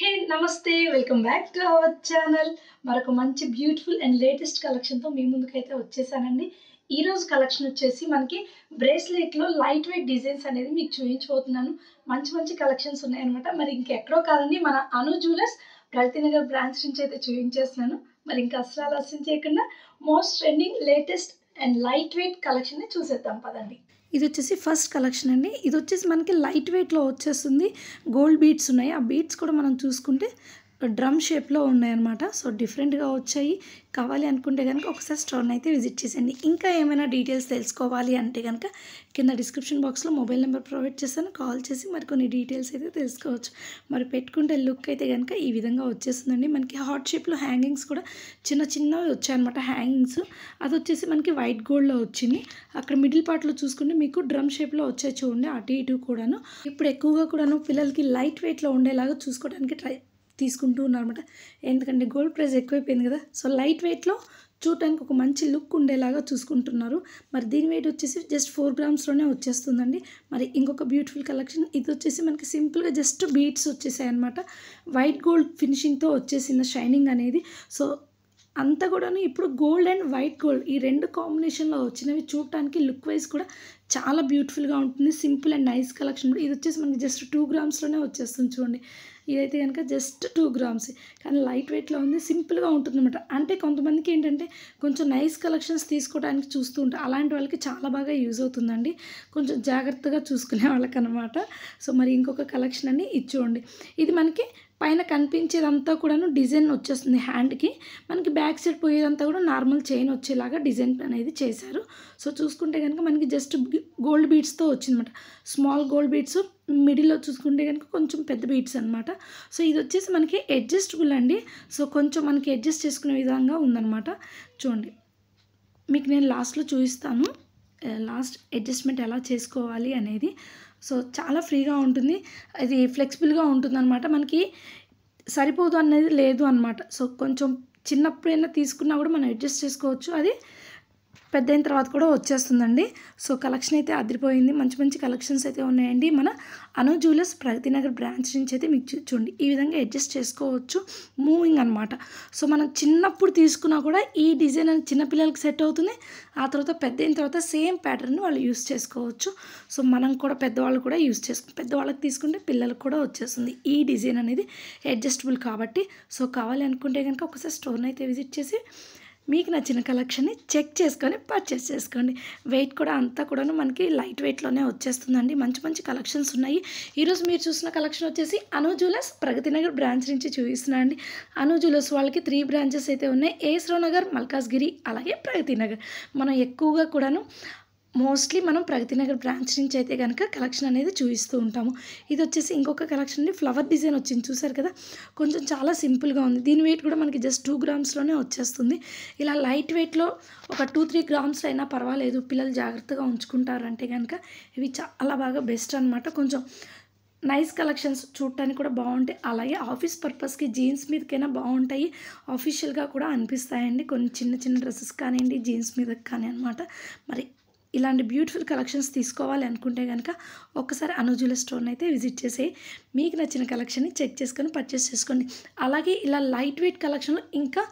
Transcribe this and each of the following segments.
హే నమస్తే welcome back to our channel. మరొక మంచి బ్యూటిఫుల్ అండ్ లేటెస్ట్ కలెక్షన్తో మీ ముందుకైతే వచ్చేసానండి. ఈరోజు కలెక్షన్ వచ్చేసి మనకి బ్రేస్లెట్లో లైట్ వెయిట్ డిజైన్స్ అనేది మీకు చూపించబోతున్నాను. మంచి మంచి కలెక్షన్స్ ఉన్నాయన్నమాట. మరి ఇంకెక్కడో కాదండి, మన అను జ్యువెలర్స్ ప్రగతినగర్ బ్రాంచ్ నుంచి అయితే చూపించేస్తున్నాను. మరి ఇంకా అసలు ఆలస్యం చేయకుండా most trending latest and light weight కలెక్షన్ని చూసేద్దాం పదండి. ఇది వచ్చేసి ఫస్ట్ కలెక్షన్ అండి. ఇది వచ్చేసి మనకి లైట్ వెయిట్లో వచ్చేస్తుంది. గోల్డ్ బీడ్స్ ఉన్నాయి. ఆ బీడ్స్ కూడా మనం చూసుకుంటే డ్రమ్ షేప్లో ఉన్నాయన్నమాట. సో డిఫరెంట్గా వచ్చాయి. కావాలి అనుకుంటే కనుక ఒకసారి స్టోర్ని అయితే విజిట్ చేసేయండి. ఇంకా ఏమైనా డీటెయిల్స్ తెలుసుకోవాలి అంటే కనుక కింద డిస్క్రిప్షన్ బాక్స్లో మొబైల్ నెంబర్ ప్రొవైడ్ చేస్తాను. కాల్ చేసి మరికొన్ని డీటెయిల్స్ అయితే తెలుసుకోవచ్చు. మరి పెట్టుకుంటే లుక్ అయితే కనుక ఈ విధంగా వచ్చేస్తుందండి. మనకి హార్ట్ షేప్లో హ్యాంగింగ్స్ కూడా చిన్న చిన్నవి వచ్చాయన్నమాట. హ్యాంగింగ్స్ అది వచ్చేసి మనకి వైట్ గోల్డ్లో వచ్చింది. అక్కడ మిడిల్ పార్ట్లో చూసుకుంటే మీకు డ్రమ్ షేప్లో వచ్చాయి చూడండి, అటు ఇటు కూడాను. ఇప్పుడు ఎక్కువగా కూడాను పిల్లలకి లైట్ వెయిట్లో ఉండేలాగా చూసుకోవడానికి తీసుకుంటూ ఉన్నారన్నమాట. ఎందుకంటే గోల్డ్ ప్రైస్ ఎక్కువైపోయింది కదా. సో లైట్ వెయిట్లో చూడటానికి ఒక మంచి లుక్ ఉండేలాగా చూసుకుంటున్నారు. మరి దీని వెయిట్ వచ్చేసి జస్ట్ 4 గ్రామ్స్లోనే వచ్చేస్తుందండి. మరి ఇంకొక బ్యూటిఫుల్ కలెక్షన్ ఇది వచ్చేసి మనకి సింపుల్గా జస్ట్ బీడ్స్ వచ్చేసాయి అనమాట. వైట్ గోల్డ్ ఫినిషింగ్తో వచ్చేసిన షైనింగ్ అనేది. సో అంతా కూడాను ఇప్పుడు గోల్డ్ అండ్ వైట్ గోల్డ్ ఈ రెండు కాంబినేషన్లో వచ్చినవి చూడటానికి లుక్ వైజ్ కూడా చాలా బ్యూటిఫుల్గా ఉంటుంది. Simple and nice collection. ఇది వచ్చేసి మనకి జస్ట్ 2 గ్రామ్స్లోనే వచ్చేస్తుంది చూడండి. ఇదైతే కనుక జస్ట్ 2 గ్రామ్స్ కానీ లైట్ వెయిట్లో ఉంది. సింపుల్గా ఉంటుంది అనమాట. అంటే కొంతమందికి ఏంటంటే కొంచెం నైస్ కలెక్షన్స్ తీసుకోవడానికి చూస్తూ ఉంటారు. అలాంటి వాళ్ళకి చాలా బాగా యూజ్ అవుతుందండి, కొంచెం జాగ్రత్తగా చూసుకునే వాళ్ళకి అనమాట. సో మరి ఇంకొక కలెక్షన్ అని ఇది చూడండి. ఇది మనకి పైన కనిపించేదంతా కూడాను డిజైన్ వచ్చేస్తుంది హ్యాండ్కి. మనకి బ్యాక్ సైడ్ పోయేదంతా కూడా నార్మల్ చైన్ వచ్చేలాగా డిజైన్ అనేది చేశారు. సో చూసుకుంటే కనుక మనకి జస్ట్ గోల్డ్ బీడ్స్తో వచ్చిందన్నమాట. స్మాల్ గోల్డ్ బీడ్స్, మిడిల్లో చూసుకుంటే కనుక కొంచెం పెద్ద బీడ్స్ అనమాట. సో ఇది వచ్చేసి మనకి అడ్జస్టబుల్ అండి. సో కొంచెం మనకి అడ్జస్ట్ చేసుకునే విధంగా ఉందన్నమాట. చూడండి, మీకు నేను లాస్ట్లో చూపిస్తాను లాస్ట్ అడ్జస్ట్మెంట్ ఎలా చేసుకోవాలి అనేది. సో చాలా ఫ్రీగా ఉంటుంది, అది ఫ్లెక్సిబుల్గా ఉంటుందన్నమాట. మనకి సరిపోదు అనేది లేదు అనమాట. సో కొంచెం చిన్నప్పుడైనా తీసుకున్నా కూడా మనం అడ్జస్ట్ చేసుకోవచ్చు. అది పెద్ద అయిన తర్వాత కూడా వచ్చేస్తుందండి. సో కలెక్షన్ అయితే అదిరిపోయింది. మంచి మంచి కలెక్షన్స్ అయితే ఉన్నాయండి. మన అను జ్యువెలర్స్ ప్రగతినగర్ బ్రాంచ్ నుంచి అయితే మీకు చూడండి ఈ విధంగా అడ్జస్ట్ చేసుకోవచ్చు, మూవింగ్ అనమాట. సో మనం చిన్నప్పుడు తీసుకున్నా కూడా ఈ డిజైన్ అనేది చిన్నపిల్లలకి సెట్ అవుతుంది. ఆ తర్వాత పెద్ద అయిన తర్వాత సేమ్ ప్యాటర్న్ వాళ్ళు యూస్ చేసుకోవచ్చు. సో మనం కూడా పెద్దవాళ్ళు కూడా యూస్ చేసుకుంటాం. పెద్దవాళ్ళకి తీసుకుంటే పిల్లలకు కూడా వచ్చేస్తుంది ఈ డిజైన్ అనేది అడ్జస్టబుల్ కాబట్టి. సో కావాలి అనుకుంటే కనుక ఒకసారి స్టోర్ని అయితే విజిట్ చేసి మీకు నచ్చిన కలెక్షన్ని చెక్ చేసుకొని పర్చేస్ చేసుకోండి. వెయిట్ కూడా అంతా కూడాను మనకి లైట్ వెయిట్లోనే వచ్చేస్తుందండి. మంచి మంచి కలెక్షన్స్ ఉన్నాయి. ఈరోజు మీరు చూసిన కలెక్షన్ వచ్చేసి అను జ్యువెలర్స్ ప్రగతినగర్ బ్రాంచ్ నుంచి చూపిస్తున్నాను అండి. అను జ్యువెలర్స్ వాళ్ళకి 3 బ్రాంచెస్ అయితే ఉన్నాయి. ఏస్రావు నగర్, మల్కాజ్గిరి, అలాగే ప్రగతినగర్. మనం ఎక్కువగా కూడాను మోస్ట్లీ మనం ప్రగతినగర్ బ్రాంచ్ నుంచి అయితే కనుక కలెక్షన్ అనేది చూపిస్తూ ఉంటాము. ఇది వచ్చేసి ఇంకొక కలెక్షన్ అండి. ఫ్లవర్ డిజైన్ వచ్చింది చూసారు కదా, కొంచెం చాలా సింపుల్గా ఉంది. దీని వెయిట్ కూడా మనకి జస్ట్ 2 గ్రామ్స్లోనే వచ్చేస్తుంది. ఇలా లైట్ వెయిట్లో ఒక 2-3 గ్రామ్స్ అయినా పర్వాలేదు, పిల్లలు జాగ్రత్తగా ఉంచుకుంటారంటే కనుక ఇవి చాలా బాగా బెస్ట్ అనమాట. కొంచెం నైస్ కలెక్షన్స్ చూడటానికి కూడా బాగుంటాయి. అలాగే ఆఫీస్ పర్పస్కి జీన్స్ మీదకైనా బాగుంటాయి, ఆఫీషియల్గా కూడా అనిపిస్తాయండి. కొన్ని చిన్న చిన్న డ్రెస్సెస్ కానివ్వండి, జీన్స్ మీదకి కానీ అనమాట. మరి ఇలాంటి బ్యూటిఫుల్ కలెక్షన్స్ తీసుకోవాలి అనుకుంటే కనుక ఒక్కసారి అను జ్యువెలర్స్ స్టోర్ని అయితే విజిట్ చేసి మీకు నచ్చిన కలెక్షన్ని చెక్ చేసుకొని పర్చేస్ చేసుకోండి. అలాగే ఇలా లైట్ వెయిట్ కలెక్షన్లో ఇంకా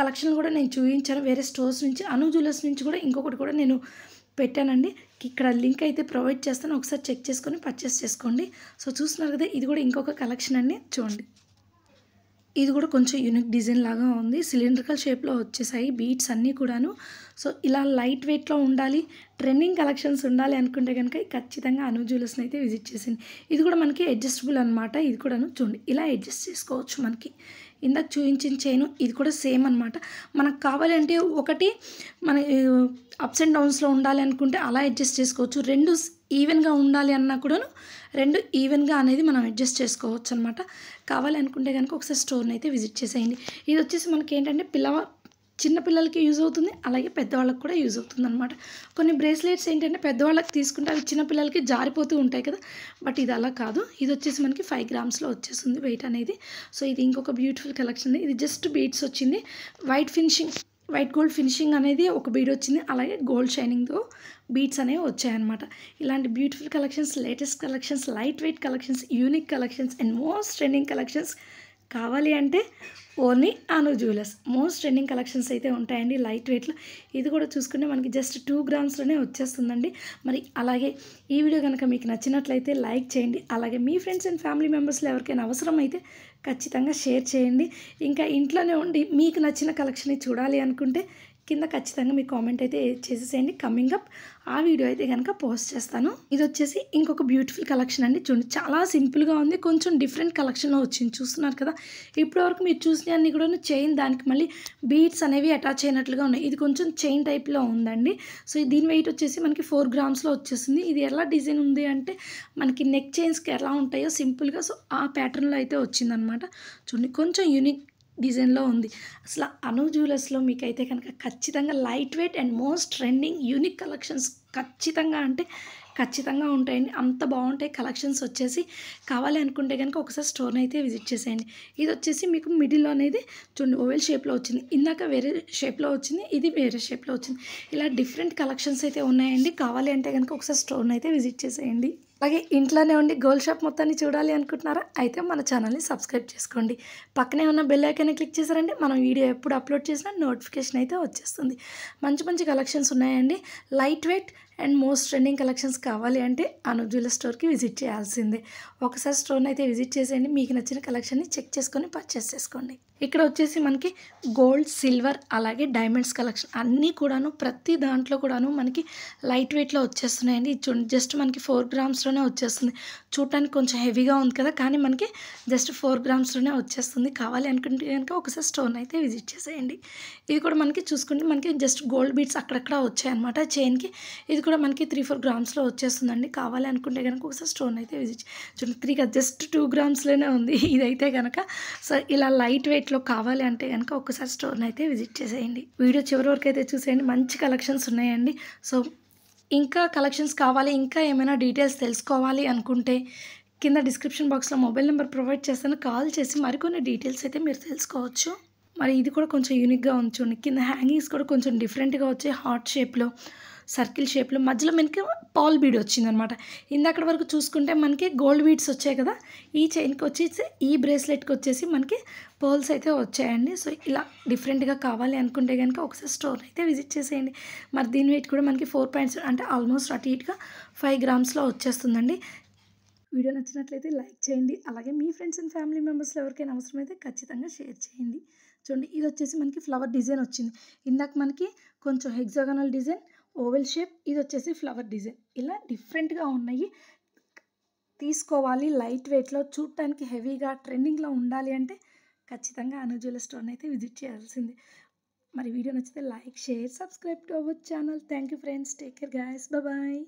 కలెక్షన్లు కూడా నేను చూపించాను వేరే స్టోర్స్ నుంచి. అను జ్యువెలర్స్ నుంచి కూడా ఇంకొకటి కూడా నేను పెట్టానండి. ఇక్కడ లింక్ అయితే ప్రొవైడ్ చేస్తాను, ఒకసారి చెక్ చేసుకొని పర్చేస్ చేసుకోండి. సో చూస్తున్నారు కదా, ఇది కూడా ఇంకొక కలెక్షన్ అండి. చూడండి, ఇది కూడా కొంచెం యూనిక్ డిజైన్ లాగా ఉంది. సిలిండ్రికల్ షేప్లో వచ్చేసాయి బీడ్స్ అన్నీ కూడాను. సో ఇలా లైట్ వెయిట్లో ఉండాలి, ట్రెండింగ్ కలెక్షన్స్ ఉండాలి అనుకుంటే కనుక ఖచ్చితంగా అను జ్యువెలర్స్ని అయితే విజిట్ చేసింది. ఇది కూడా మనకి అడ్జస్టబుల్ అనమాట. ఇది కూడాను చూడండి, ఇలా అడ్జస్ట్ చేసుకోవచ్చు. మనకి ఇందాక చూపించిన చైను ఇది కూడా సేమ్ అనమాట. మనకు కావాలంటే ఒకటి మన అప్స్ అండ్ డౌన్స్లో ఉండాలి అనుకుంటే అలా అడ్జస్ట్ చేసుకోవచ్చు. రెండు ఈవెన్గా ఉండాలి అన్నా కూడాను రెండు ఈవెన్గా అనేది మనం అడ్జస్ట్ చేసుకోవచ్చు అనమాట. కావాలి అనుకుంటే కనుక ఒకసారి స్టోర్ని అయితే విజిట్ చేసేయండి. ఇది వచ్చేసి మనకి ఏంటంటే చిన్నపిల్లలకి యూజ్ అవుతుంది, అలాగే పెద్దవాళ్ళకి కూడా యూజ్ అవుతుంది అనమాట. కొన్ని బ్రేస్లెట్స్ ఏంటంటే పెద్దవాళ్ళకి తీసుకుంటే అవి చిన్నపిల్లలకి జారిపోతూ ఉంటాయి కదా, బట్ ఇది అలా కాదు. ఇది వచ్చేసి మనకి 5 గ్రామ్స్లో వచ్చేస్తుంది వెయిట్ అనేది. సో ఇది ఇంకొక బ్యూటిఫుల్ కలెక్షన్. ఇది జస్ట్ బీడ్స్ వచ్చింది, వైట్ గోల్డ్ ఫినిషింగ్ అనేది ఒక బీడ్ వచ్చింది, అలాగే గోల్డ్ షైనింగ్తో బీడ్స్ అనేవి వచ్చాయన్నమాట. ఇలాంటి beautiful collections, latest collections, light weight collections, unique collections and most trending collections కావాలి అంటే ఓన్లీ అను జ్యువెలర్స్. మోస్ట్ ట్రెండింగ్ కలెక్షన్స్ అయితే ఉంటాయండి లైట్ వెయిట్లో. ఇది కూడా చూసుకుంటే మనకి జస్ట్ 2 గ్రామ్స్లోనే వచ్చేస్తుందండి. మరి అలాగే ఈ వీడియో కనుక మీకు నచ్చినట్లయితే లైక్ చేయండి. అలాగే మీ ఫ్రెండ్స్ అండ్ ఫ్యామిలీ మెంబర్స్లో ఎవరికైనా అవసరమైతే ఖచ్చితంగా షేర్ చేయండి. ఇంకా ఇంట్లోనే ఉండి మీకు నచ్చిన కలెక్షన్ని చూడాలి అనుకుంటే కింద ఖచ్చితంగా మీ కామెంట్ అయితే చేసేసేయండి. కమింగ్ అప్ ఆ వీడియో అయితే కనుక పోస్ట్ చేస్తాను. ఇది వచ్చేసి ఇంకొక బ్యూటిఫుల్ కలెక్షన్ అండి. చూడండి చాలా సింపుల్గా ఉంది, కొంచెం డిఫరెంట్ కలెక్షన్లో వచ్చింది. చూస్తున్నారు కదా, ఇప్పటివరకు మీరు చూసిన అన్ని కూడా చైన్, దానికి మళ్ళీ బీడ్స్ అనేవి అటాచ్ అయినట్లుగా ఉన్నాయి. ఇది కొంచెం చైన్ టైప్లో ఉందండి. సో దీని వెయిట్ వచ్చేసి మనకి 4 గ్రామ్స్లో వచ్చేసింది. ఇది ఎలా డిజైన్ ఉంది అంటే మనకి నెక్ చైన్స్కి ఎలా ఉంటాయో సింపుల్గా సో ఆ ప్యాటర్న్లో అయితే వచ్చిందనమాట. చూడండి కొంచెం యూనిక్ డిజైన్లో ఉంది. అసలు అను జ్యువెలర్స్లో మీకైతే కనుక ఖచ్చితంగా light weight and most trending unique collections ఖచ్చితంగా అంటే ఖచ్చితంగా ఉంటాయండి. అంత బాగుంటాయి కలెక్షన్స్ వచ్చేసి. కావాలి అనుకుంటే కనుక ఒకసారి స్టోర్ని అయితే విజిట్ చేసేయండి. ఇది వచ్చేసి మీకు మిడిల్లో అనేది చూడండి ఓవెల్ షేప్లో వచ్చింది. ఇందాక వేరే షేప్లో వచ్చింది, ఇది వేరే షేప్లో వచ్చింది. ఇలా డిఫరెంట్ కలెక్షన్స్ అయితే ఉన్నాయండి. కావాలి అంటే కనుక ఒకసారి స్టోర్ని అయితే విజిట్ చేసేయండి. అలాగే ఇంట్లోనే ఉండి గోల్డ్ షాప్ మొత్తాన్ని చూడాలి అనుకుంటున్నారా? అయితే మన ఛానల్ని సబ్స్క్రైబ్ చేసుకోండి. పక్కనే ఉన్న బెల్ ఐకాన్ని క్లిక్ చేశారంటే మనం వీడియో ఎప్పుడు అప్లోడ్ చేసినా నోటిఫికేషన్ అయితే వచ్చేస్తుంది. మంచి మంచి కలెక్షన్స్ ఉన్నాయండి. Light weight and most trending collections కావాలి అంటే అను జ్యువెలర్ స్టోర్కి విజిట్ చేయాల్సిందే. ఒకసారి స్టోర్ని అయితే విజిట్ చేసేయండి. మీకు నచ్చిన కలెక్షన్ని చెక్ చేసుకొని పర్చేస్ చేసుకోండి. ఇక్కడ వచ్చేసి మనకి గోల్డ్, సిల్వర్ అలాగే డైమండ్స్ కలెక్షన్ అన్నీ కూడాను ప్రతి దాంట్లో కూడాను మనకి లైట్ వెయిట్లో వచ్చేస్తున్నాయండి. చూడండి జస్ట్ మనకి 4 గ్రామ్స్లోనే వచ్చేస్తుంది. చూడటానికి కొంచెం హెవీగా ఉంది కదా, కానీ మనకి జస్ట్ 4 గ్రామ్స్లోనే వచ్చేస్తుంది. కావాలి అనుకుంటే కనుక ఒకసారి స్టోర్ని అయితే విజిట్ చేసేయండి. ఇది కూడా మనకి చూసుకుంటే మనకి జస్ట్ గోల్డ్ బీడ్స్ అక్కడక్కడ వచ్చాయన్నమాట చైన్కి. ఇది కూడా మనకి 3-4 గ్రామ్స్లో వచ్చేస్తుందండి. కావాలి అనుకుంటే కనుక ఒకసారి స్టోర్ని అయితే విజిట్ చూడండి 3 కాదు జస్ట్ 2 గ్రామ్స్లోనే ఉంది ఇదైతే కనుక. సో ఇలా లైట్ వెయిట్లో కావాలి అంటే కనుక ఒకసారి స్టోర్ని అయితే విజిట్ చేసేయండి. వీడియో చివరి వరకు అయితే చూసేయండి. మంచి కలెక్షన్స్ ఉన్నాయండి. సో ఇంకా కలెక్షన్స్ కావాలి, ఇంకా ఏమైనా డీటెయిల్స్ తెలుసుకోవాలి అనుకుంటే కింద డిస్క్రిప్షన్ బాక్స్లో మొబైల్ నెంబర్ ప్రొవైడ్ చేస్తాను. కాల్ చేసి మరికొన్ని డీటెయిల్స్ అయితే మీరు తెలుసుకోవచ్చు. మరి ఇది కూడా కొంచెం యూనిక్గా ఉంది చూడండి. కింద హ్యాంగింగ్స్ కూడా కొంచెం డిఫరెంట్గా వచ్చాయి. హార్ట్ షేప్లో, సర్కిల్ షేప్లో, మధ్యలో మనకి పాల్ బీడ్ వచ్చిందనమాట. ఇందాకటి వరకు చూసుకుంటే మనకి గోల్డ్ బీడ్స్ వచ్చాయి కదా, ఈ చైన్కి వచ్చేసి ఈ బ్రేస్లెట్కి వచ్చేసి మనకి పర్ల్స్ అయితే వచ్చాయండి. సో ఇలా డిఫరెంట్గా కావాలి అనుకుంటే కనుక ఒకసారి స్టోర్ అయితే విజిట్ చేసేయండి. మరి దీని వెయిట్ కూడా మనకి 4 పాయింట్స్ అంటే ఆల్మోస్ట్ అటు ఇటుగా 5 గ్రామ్స్లో వచ్చేస్తుందండి. వీడియో నచ్చినట్లయితే లైక్ చేయండి. అలాగే మీ ఫ్రెండ్స్ అండ్ ఫ్యామిలీ మెంబర్స్లో ఎవరికైనా అవసరమైతే ఖచ్చితంగా షేర్ చేయండి. చూడండి ఇది వచ్చేసి మనకి ఫ్లవర్ డిజైన్ వచ్చింది. ఇందాక మనకి కొంచెం హెక్సాగనల్ డిజైన్, ఓవెల్ షేప్, ఇది వచ్చేసి ఫ్లవర్ డిజైన్. ఇలా డిఫరెంట్గా ఉన్నాయి. తీసుకోవాలి లైట్ వెయిట్లో, చూడటానికి హెవీగా ట్రెండింగ్లో ఉండాలి అంటే ఖచ్చితంగా అను జ్యువెలర్ స్టోర్ని అయితే విజిట్ చేయాల్సిందే. మరి వీడియో నచ్చితే like, share, subscribe to our channel. Thank you friends. Take care guys. Bye.